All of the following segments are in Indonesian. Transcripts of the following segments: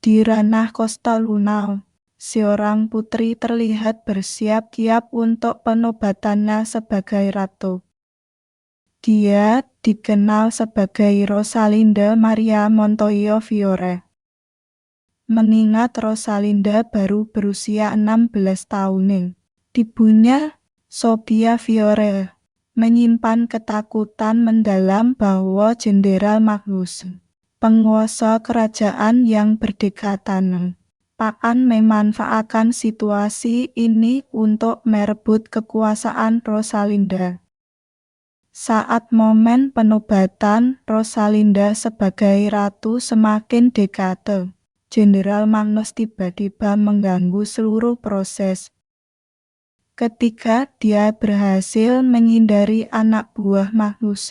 Di ranah Costa Luna, seorang putri terlihat bersiap-siap untuk penobatannya sebagai ratu. Dia dikenal sebagai Rosalinda Maria Montoya Fiore. Mengingat Rosalinda baru berusia 16 tahun, ibunya, Sophia Fiore, menyimpan ketakutan mendalam bahwa Jenderal Magnus, penguasa kerajaan yang berdekatan, akan memanfaatkan situasi ini untuk merebut kekuasaan Rosalinda. Saat momen penobatan Rosalinda sebagai ratu semakin dekat, Jenderal Magnus tiba-tiba mengganggu seluruh proses. Ketika dia berhasil menghindari anak buah Magnus,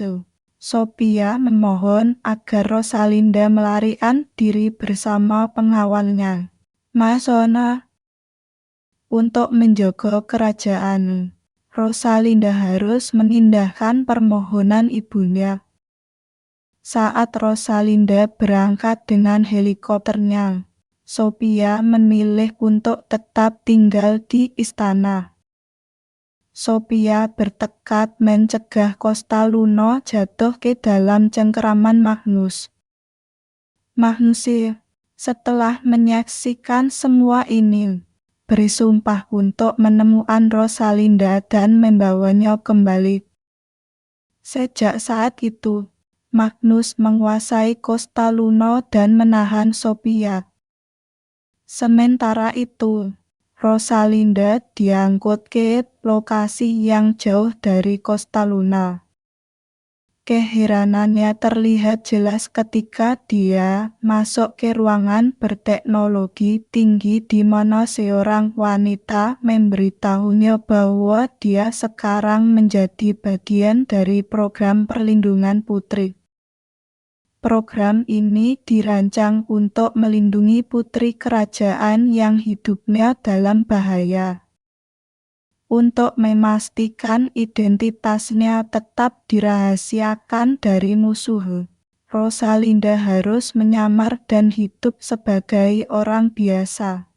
Sophia memohon agar Rosalinda melarikan diri bersama pengawalnya, Masona. Untuk menjaga kerajaan, Rosalinda harus mengindahkan permohonan ibunya. Saat Rosalinda berangkat dengan helikopternya, Sophia memilih untuk tetap tinggal di istana. Sophia bertekad mencegah Costa Luna jatuh ke dalam cengkeraman Magnus. Magnus, setelah menyaksikan semua ini, bersumpah untuk menemukan Rosalinda dan membawanya kembali. Sejak saat itu, Magnus menguasai Costa Luna dan menahan Sophia. Sementara itu, Rosalinda diangkut ke lokasi yang jauh dari Costa Luna. Keheranannya terlihat jelas ketika dia masuk ke ruangan berteknologi tinggi di mana seorang wanita memberitahunya bahwa dia sekarang menjadi bagian dari program perlindungan putri. Program ini dirancang untuk melindungi putri kerajaan yang hidupnya dalam bahaya. Untuk memastikan identitasnya tetap dirahasiakan dari musuh, Rosalinda harus menyamar dan hidup sebagai orang biasa.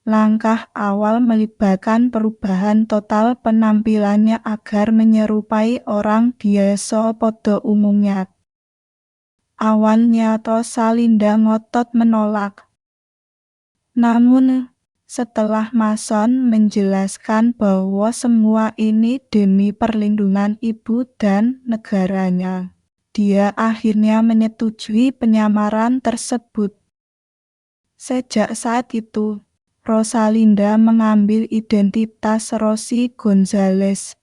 Langkah awal melibatkan perubahan total penampilannya agar menyerupai orang biasa pada umumnya. Awalnya Rosalinda ngotot menolak. Namun, setelah Mason menjelaskan bahwa semua ini demi perlindungan ibu dan negaranya, dia akhirnya menyetujui penyamaran tersebut. Sejak saat itu, Rosalinda mengambil identitas Rosie Gonzales.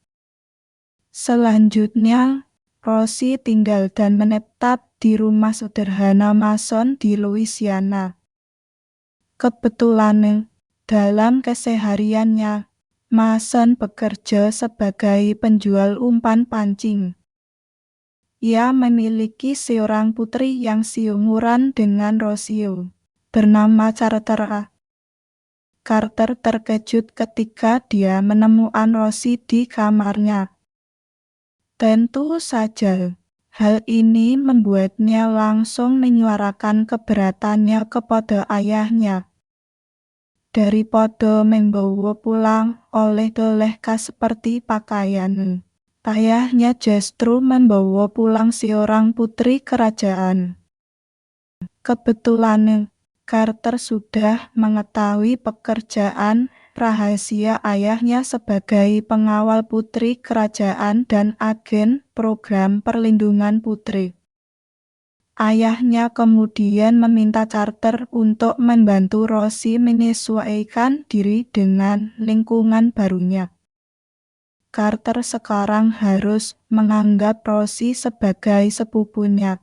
Selanjutnya, Rosie tinggal dan menetap di rumah sederhana Mason di Louisiana. Kebetulan, dalam kesehariannya, Mason bekerja sebagai penjual umpan pancing. Ia memiliki seorang putri yang seumuran dengan Rosie, bernama Carter. Carter terkejut ketika dia menemukan Rosie di kamarnya. Tentu saja, hal ini membuatnya langsung menyuarakan keberatannya kepada ayahnya. Daripada membawa pulang oleh-oleh khas seperti pakaian, ayahnya justru membawa pulang seorang putri kerajaan. Kebetulan, Carter sudah mengetahui pekerjaan rahasia ayahnya sebagai pengawal putri kerajaan dan agen program perlindungan putri. Ayahnya kemudian meminta Carter untuk membantu Rosie menyesuaikan diri dengan lingkungan barunya. Carter sekarang harus menganggap Rosie sebagai sepupunya.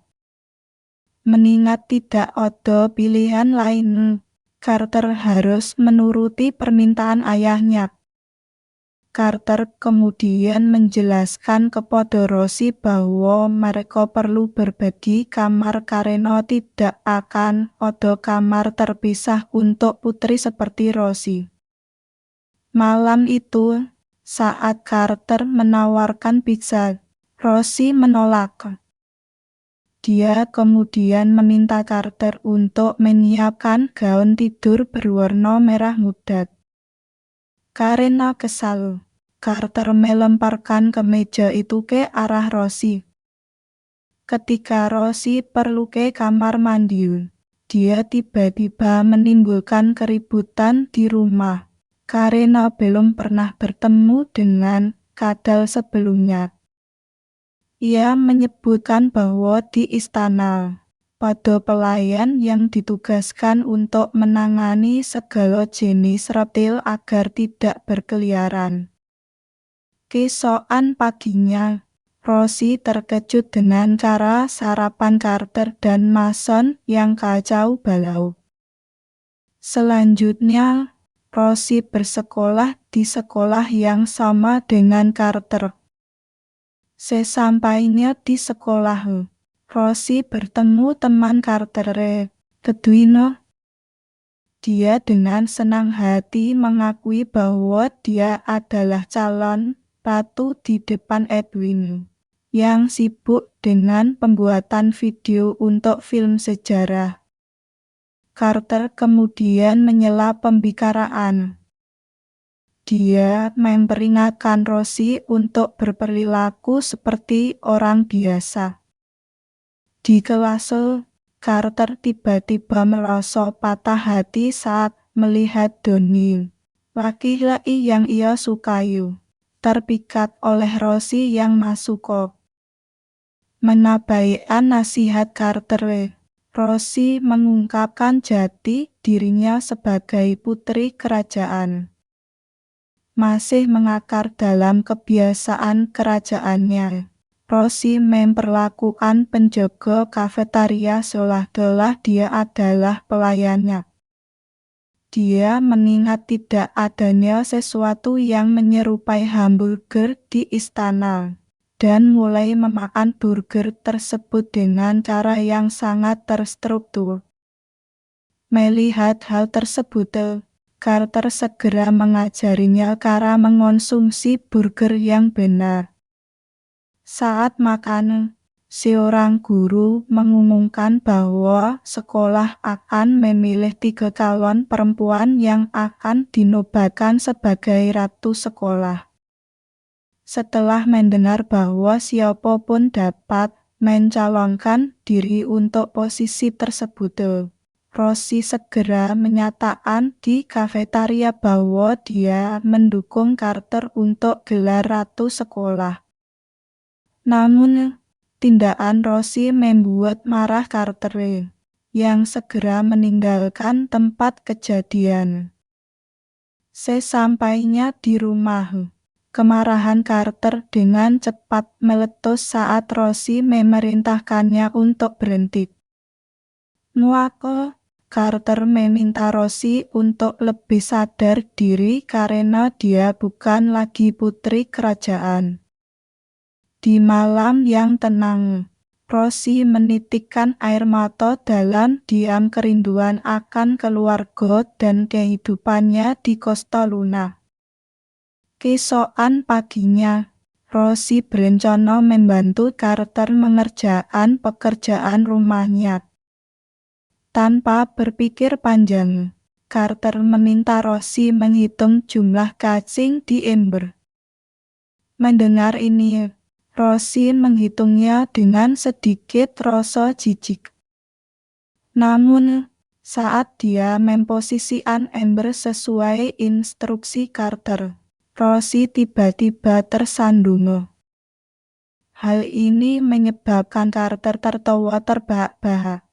Mengingat tidak ada pilihan lain, Carter harus menuruti permintaan ayahnya. Carter kemudian menjelaskan kepada Rosie bahwa mereka perlu berbagi kamar karena tidak akan ada kamar terpisah untuk putri seperti Rosie. Malam itu, saat Carter menawarkan pizza, Rosie menolak. Dia kemudian meminta Carter untuk menyiapkan gaun tidur berwarna merah muda. Karena kesal, Carter melemparkan kemeja itu ke arah Rosie. Ketika Rosie perlu ke kamar mandi, dia tiba-tiba menimbulkan keributan di rumah karena belum pernah bertemu dengan Cadal sebelumnya. Ia menyebutkan bahwa di istana, pada pelayan yang ditugaskan untuk menangani segala jenis reptil agar tidak berkeliaran. Keesokan paginya, Rosie terkejut dengan cara sarapan Carter dan Mason yang kacau balau. Selanjutnya, Rosie bersekolah di sekolah yang sama dengan Carter. Sesampainya di sekolah, Rosie bertemu teman Carter, Edwin. Dia dengan senang hati mengakui bahwa dia adalah calon ratu di depan Edwin, yang sibuk dengan pembuatan video untuk film sejarah. Carter kemudian menyela pembicaraan. Dia memperingatkan Rosie untuk berperilaku seperti orang biasa. Di kelas, Carter tiba-tiba merasa patah hati saat melihat Donnie, laki-laki yang ia sukai, terpikat oleh Rosie yang masuk. Menabaikan nasihat Carter, Rosie mengungkapkan jati dirinya sebagai putri kerajaan. Masih mengakar dalam kebiasaan kerajaannya, Rosie memperlakukan penjaga kafetaria seolah-olah dia adalah pelayannya. Dia mengingat tidak adanya sesuatu yang menyerupai hamburger di istana, dan mulai memakan burger tersebut dengan cara yang sangat terstruktur. Melihat hal tersebut, Carter segera mengajarinya cara mengonsumsi burger yang benar. Saat makan, seorang guru mengumumkan bahwa sekolah akan memilih 3 calon perempuan yang akan dinobatkan sebagai ratu sekolah. Setelah mendengar bahwa siapapun dapat mencalonkan diri untuk posisi tersebut, Rosie segera menyatakan di kafetaria bahwa dia mendukung Carter untuk gelar ratu sekolah. Namun, tindakan Rosie membuat marah Carter, yang segera meninggalkan tempat kejadian. Sesampainya di rumah, kemarahan Carter dengan cepat meletus saat Rosie memerintahkannya untuk berhenti. Muak, Carter meminta Rosie untuk lebih sadar diri karena dia bukan lagi putri kerajaan. Di malam yang tenang, Rosie menitikkan air mata dalam diam kerinduan akan keluarga dan kehidupannya di Costa Luna. Keesokan paginya, Rosie berencana membantu Carter mengerjakan pekerjaan rumahnya. Tanpa berpikir panjang, Carter meminta Rosie menghitung jumlah cacing di ember. Mendengar ini, Rosie menghitungnya dengan sedikit rasa jijik. Namun, saat dia memposisikan ember sesuai instruksi Carter, Rosie tiba-tiba tersandung. Hal ini menyebabkan Carter tertawa terbahak-bahak.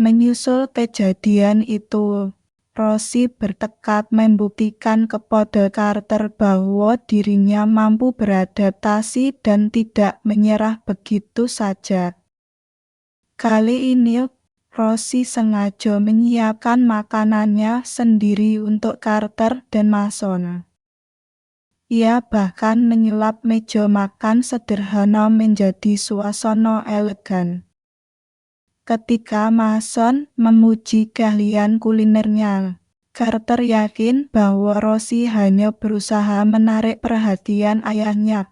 Menyusul kejadian itu, Rosie bertekad membuktikan kepada Carter bahwa dirinya mampu beradaptasi dan tidak menyerah begitu saja. Kali ini, Rosie sengaja menyiapkan makanannya sendiri untuk Carter dan Mason. Ia bahkan menyulap meja makan sederhana menjadi suasana elegan. Ketika Mason memuji keahlian kulinernya, Carter yakin bahwa Rosie hanya berusaha menarik perhatian ayahnya.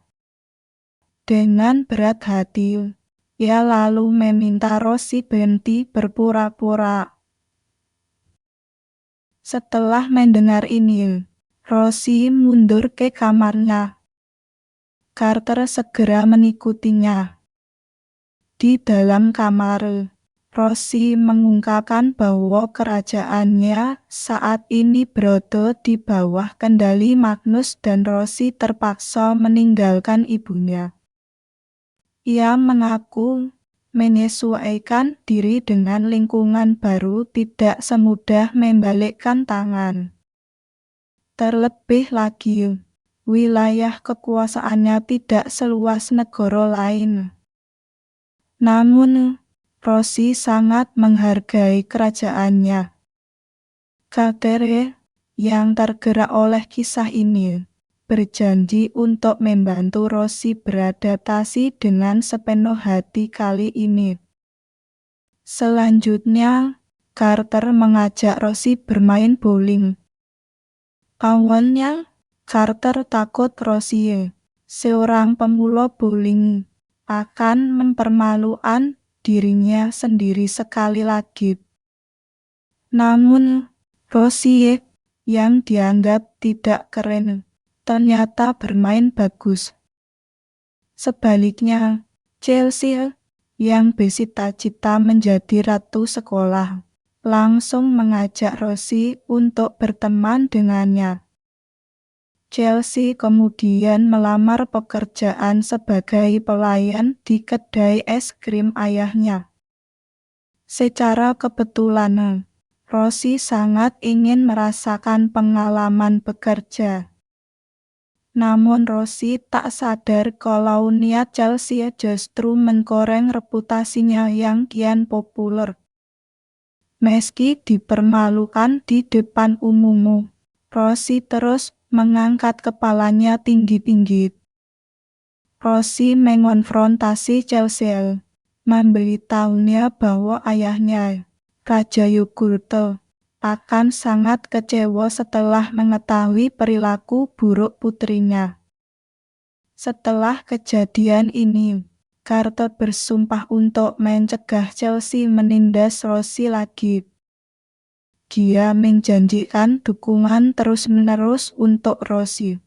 Dengan berat hati, Ia lalu meminta Rosie berhenti berpura-pura. Setelah mendengar ini, Rosie mundur ke kamarnya. Carter segera mengikutinya. Di dalam kamar, Rosie mengungkapkan bahwa kerajaannya saat ini berada di bawah kendali Magnus dan Rosie terpaksa meninggalkan ibunya. Ia mengaku menyesuaikan diri dengan lingkungan baru tidak semudah membalikkan tangan. Terlebih lagi, wilayah kekuasaannya tidak seluas negara lain. Namun, Rosie sangat menghargai kerajaannya. Carter, yang tergerak oleh kisah ini, berjanji untuk membantu Rosie beradaptasi dengan sepenuh hati kali ini. Selanjutnya, Carter mengajak Rosie bermain bowling. Awalnya, Carter takut Rosie, seorang pemula bowling, akan mempermalukan dirinya sendiri sekali lagi. Namun, Rosie, yang dianggap tidak keren, ternyata bermain bagus. Sebaliknya, Chelsea, yang bercita-cita menjadi ratu sekolah, langsung mengajak Rosie untuk berteman dengannya. Chelsea kemudian melamar pekerjaan sebagai pelayan di kedai es krim ayahnya. Secara kebetulan, Rosie sangat ingin merasakan pengalaman bekerja. Namun Rosie tak sadar kalau niat Chelsea justru menggoreng reputasinya yang kian populer. Meski dipermalukan di depan umum, Rosie terus mengangkat kepalanya tinggi-tinggi. Rosie mengonfrontasi Chelsea, memberitahunya bahwa ayahnya, Raja Yogurte, akan sangat kecewa setelah mengetahui perilaku buruk putrinya. Setelah kejadian ini, Carter bersumpah untuk mencegah Chelsea menindas Rosie lagi. Dia menjanjikan dukungan terus-menerus untuk Rosie.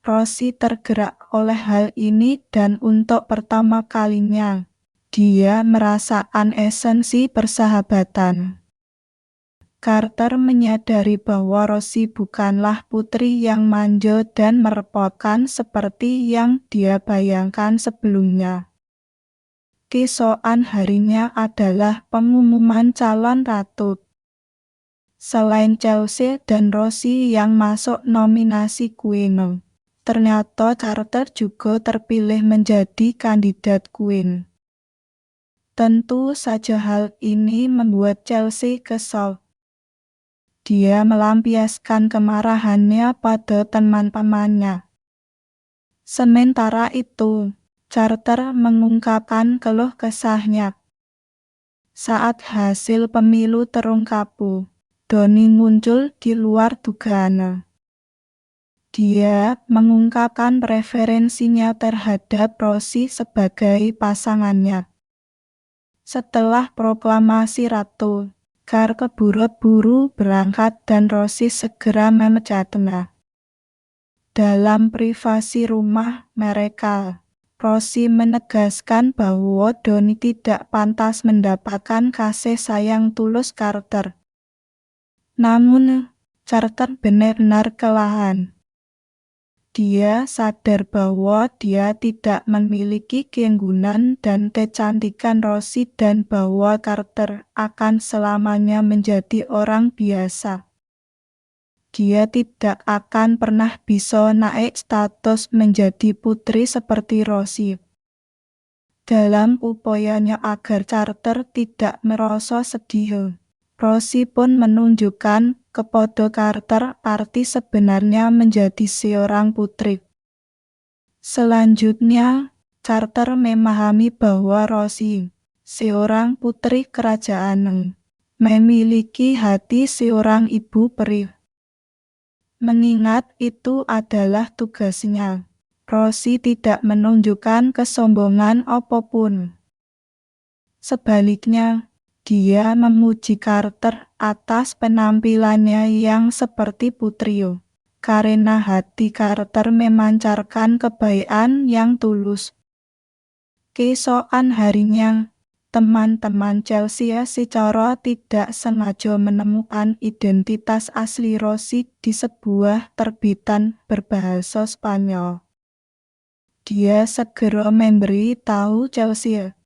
Rosie tergerak oleh hal ini dan untuk pertama kalinya, dia merasakan esensi persahabatan. Carter menyadari bahwa Rosie bukanlah putri yang manja dan merepotkan seperti yang dia bayangkan sebelumnya. Keesokan harinya adalah pengumuman calon ratu. Selain Chelsea dan Rosie yang masuk nominasi Queen, ternyata Carter juga terpilih menjadi kandidat Queen. Tentu saja hal ini membuat Chelsea kesal. Dia melampiaskan kemarahannya pada teman-temannya. Sementara itu, Carter mengungkapkan keluh kesahnya. Saat hasil pemilu terungkap, Donny muncul di luar dugaan. Dia mengungkapkan preferensinya terhadap Rosie sebagai pasangannya. Setelah proklamasi ratu, Carter buru-buru berangkat dan Rosie segera memecatnya. Dalam privasi rumah mereka, Rosie menegaskan bahwa Donny tidak pantas mendapatkan kasih sayang tulus Carter. Namun, Carter benar-benar kelelahan. Dia sadar bahwa dia tidak memiliki keunggulan dan kecantikan Rosie dan bahwa Carter akan selamanya menjadi orang biasa. Dia tidak akan pernah bisa naik status menjadi putri seperti Rosie. Dalam upayanya agar Carter tidak merasa sedih, Rosie pun menunjukkan kepada Carter arti sebenarnya menjadi seorang putri. Selanjutnya, Carter memahami bahwa Rosie, seorang putri kerajaan, memiliki hati seorang ibu peri. Mengingat itu adalah tugasnya, Rosie tidak menunjukkan kesombongan apapun. Sebaliknya, dia memuji Carter atas penampilannya yang seperti putri, karena hati Carter memancarkan kebaikan yang tulus. Keesokan harinya, teman-teman Chelsea secara tidak sengaja menemukan identitas asli Rosie di sebuah terbitan berbahasa Spanyol. Dia segera memberi tahu Chelsea.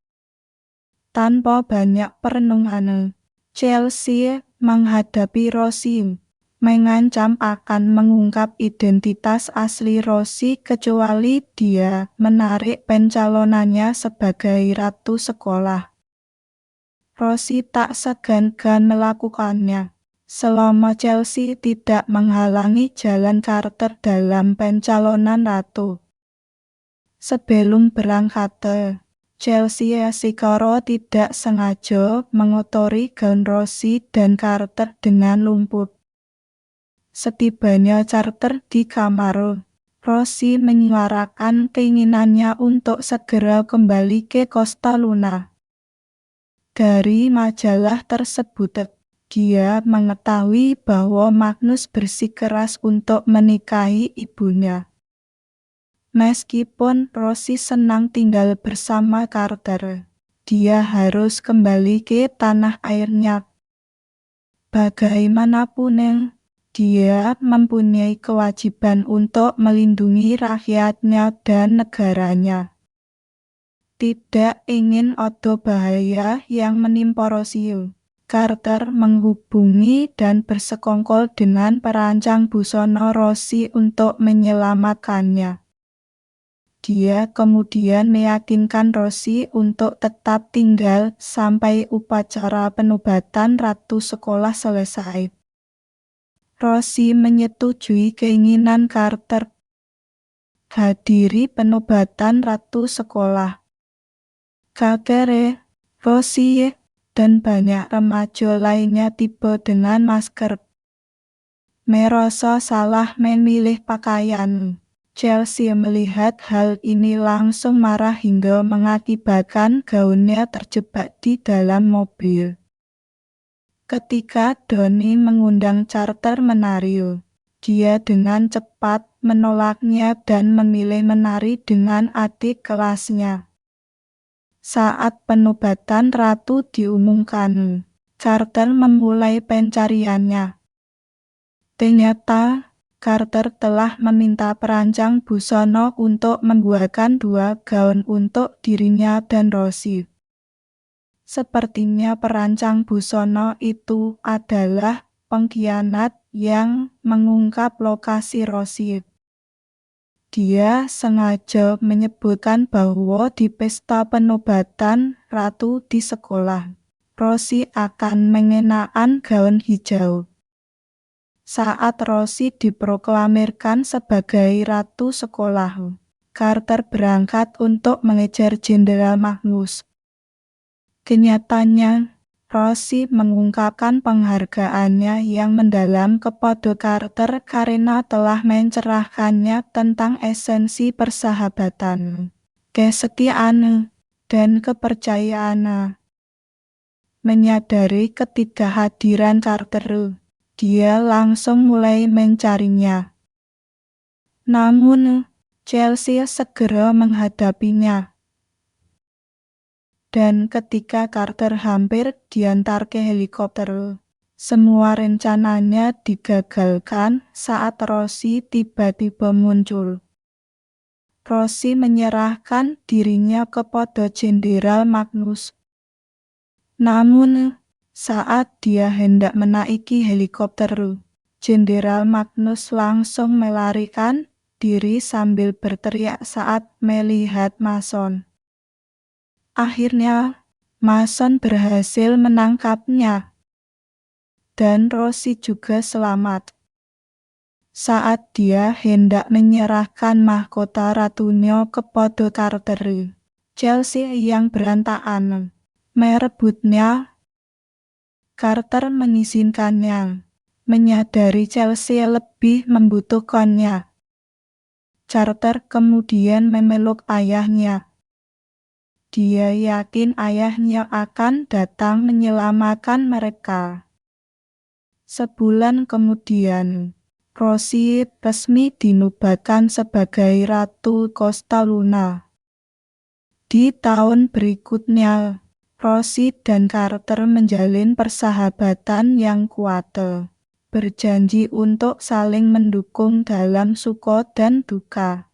Tanpa banyak perenungan, Chelsea menghadapi Rosie, mengancam akan mengungkap identitas asli Rosie kecuali dia menarik pencalonannya sebagai ratu sekolah. Rosie tak segan-segan melakukannya, selama Chelsea tidak menghalangi jalan Carter dalam pencalonan ratu. Sebelum berangkat, Chelsea secara tidak sengaja mengotori gaun Rosie dan Carter dengan lumpur. Setibanya Carter di kamar, Rosie menyuarakan keinginannya untuk segera kembali ke Costa Luna. Dari majalah tersebut, dia mengetahui bahwa Magnus bersikeras untuk menikahi ibunya. Meskipun Rosie senang tinggal bersama Carter, dia harus kembali ke tanah airnya. Bagaimanapun, dia mempunyai kewajiban untuk melindungi rakyatnya dan negaranya. Tidak ingin ada bahaya yang menimpa Rosie, Carter menghubungi dan bersekongkol dengan perancang busana Rosie untuk menyelamatkannya. Dia kemudian meyakinkan Rosie untuk tetap tinggal sampai upacara penobatan ratu sekolah selesai. Rosie menyetujui keinginan Carter hadiri penobatan ratu sekolah. Carter, Rosie, dan banyak remaja lainnya tiba dengan masker. Merasa salah memilih pakaian. Chelsea melihat hal ini langsung marah hingga mengakibatkan gaunnya terjebak di dalam mobil. Ketika Donny mengundang Carter menari, dia dengan cepat menolaknya dan memilih menari dengan adik kelasnya. Saat penobatan ratu diumumkan, Carter memulai pencariannya. Ternyata, Carter telah meminta perancang busana untuk membuatkan 2 gaun untuk dirinya dan Rosie. Sepertinya perancang busana itu adalah pengkhianat yang mengungkap lokasi Rosie. Dia sengaja menyebutkan bahwa di pesta penobatan ratu di sekolah, Rosie akan mengenakan gaun hijau. Saat Rosie diproklamirkan sebagai ratu sekolah, Carter berangkat untuk mengejar Jenderal Magnus. Kenyataannya, Rosie mengungkapkan penghargaannya yang mendalam kepada Carter karena telah mencerahkannya tentang esensi persahabatan, kesetiaan, dan kepercayaan. Menyadari ketidakhadiran Carter, dia langsung mulai mencarinya. Namun, Chelsea segera menghadapinya. Dan ketika Carter hampir diantar ke helikopter, semua rencananya digagalkan saat Rosie tiba-tiba muncul. Rosie menyerahkan dirinya kepada Jenderal Magnus. Namun, saat dia hendak menaiki helikopter, Jenderal Magnus langsung melarikan diri sambil berteriak saat melihat Mason. Akhirnya, Mason berhasil menangkapnya, dan Rosie juga selamat. Saat dia hendak menyerahkan mahkota ratunya kepada Carter, Chelsea yang berantakan merebutnya. Carter mengizinkannya, menyadari Chelsea lebih membutuhkannya. Carter kemudian memeluk ayahnya. Dia yakin ayahnya akan datang menyelamatkan mereka. Sebulan kemudian, Rosie resmi dinobatkan sebagai Ratu Costa Luna. Di tahun berikutnya, Rosie dan Carter menjalin persahabatan yang kuat, berjanji untuk saling mendukung dalam suka dan duka.